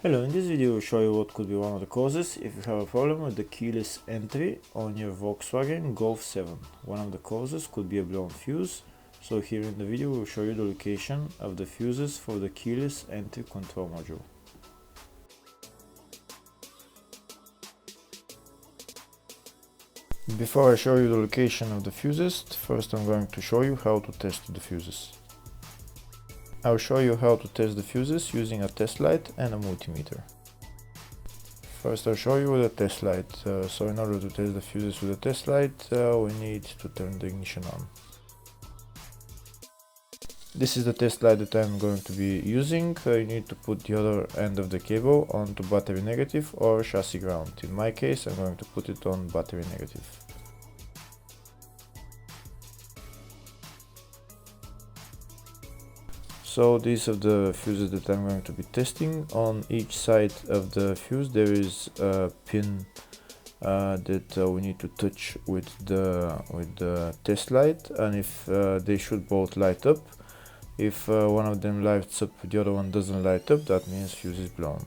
Hello, in this video I'll show you what could be one of the causes if you have a problem with the keyless entry on your Volkswagen Golf 7. One of the causes could be a blown fuse, so here in the video we'll show you the location of the fuses for the keyless entry control module. Before I show you the location of the fuses, first I'm going to show you how to test the fuses. I'll show you how to test the fuses using a test light and a multimeter. First I'll show you with a test light. So in order to test the fuses with a test light, we need to turn the ignition on. This is the test light that I'm going to be using. You need to put the other end of the cable onto battery negative or chassis ground. In my case, I'm going to put it on battery negative. So these are the fuses that I'm going to be testing. On each side of the fuse there is a pin that we need to touch with the test light, and if they should both light up. If one of them lights up, the other one doesn't light up, that means fuse is blown.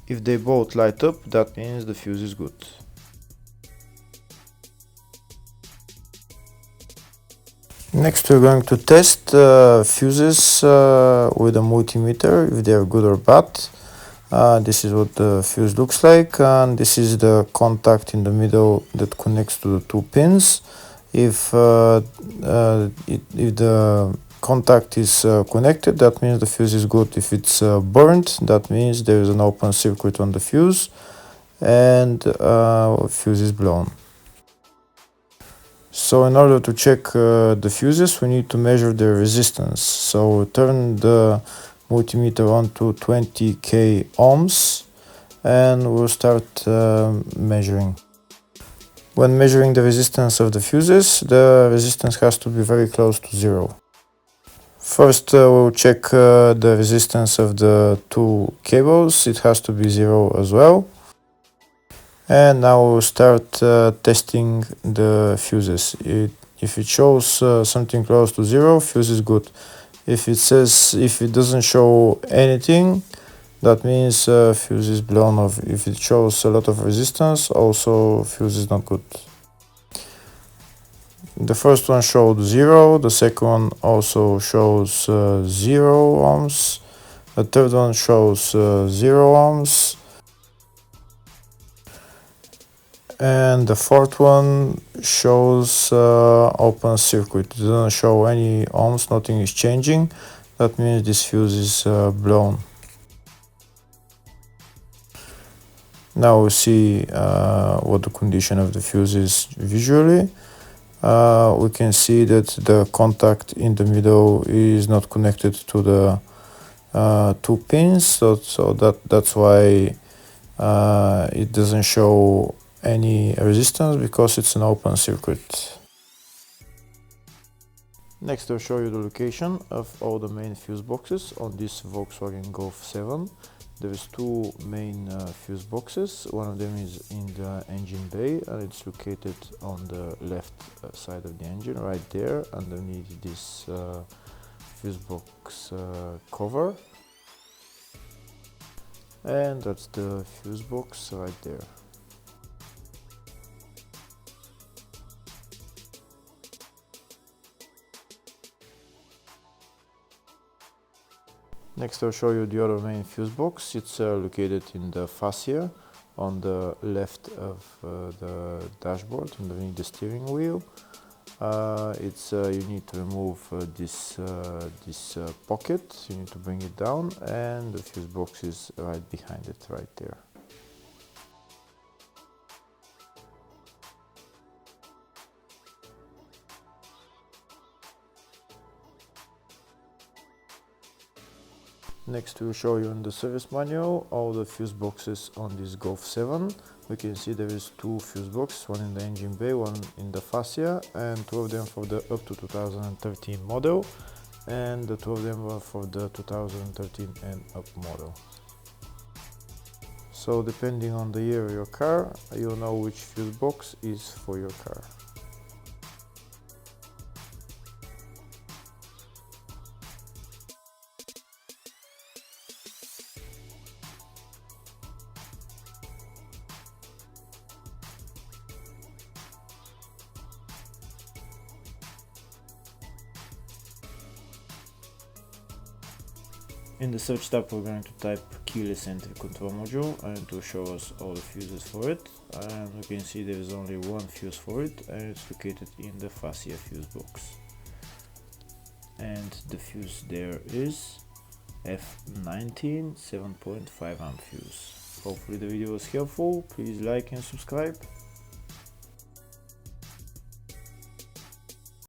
If they both light up, that means the fuse is good. Next we're going to test fuses with a multimeter, if they are good or bad. This is what the fuse looks like, and this is the contact in the middle that connects to the two pins. If the contact is connected, that means the fuse is good. If it's burnt, that means there is an open circuit on the fuse and fuse is blown. So in order to check the fuses, we need to measure their resistance. So turn the multimeter on to 20k ohms and we'll start measuring. When measuring the resistance of the fuses, the resistance has to be very close to zero. First we'll check the resistance of the two cables. It has to be zero as well. And now we'll start testing the fuses. If it shows something close to zero, fuse is good. If it doesn't show anything, that means fuse is blown off. If it shows a lot of resistance, also fuse is not good. The first one showed 0, the second one also shows 0 ohms, the third one shows 0 ohms, and the fourth one shows open circuit. It doesn't show any ohms, nothing is changing. That means this fuse is blown. Now we see what the condition of the fuse is visually. We can see that the contact in the middle is not connected to the two pins, so that's why it doesn't show any resistance, because it's an open circuit. Next I'll show you the location of all the main fuse boxes on this Volkswagen Golf 7. There's two main fuse boxes. One of them is in the engine bay and it's located on the left side of the engine, right there underneath this fuse box cover. And that's the fuse box right there. Next I'll show you the other main fuse box. It's located in the fascia on the left of the dashboard, underneath the steering wheel. You need to remove this pocket, you need to bring it down, and the fuse box is right behind it, right there. Next we'll show you in the service manual all the fuse boxes on this Golf 7. We can see there is two fuse boxes, one in the engine bay, one in the fascia, and two of them for the up to 2013 model, and the two of them were for the 2013 and up model. So depending on the year of your car, you'll know which fuse box is for your car. In the search tab we're going to type keyless entry control module and it will show us all the fuses for it, and we can see there is only one fuse for it and it's located in the fascia fuse box, and the fuse there is F19 7.5 amp fuse. Hopefully the video was helpful. Please like and subscribe.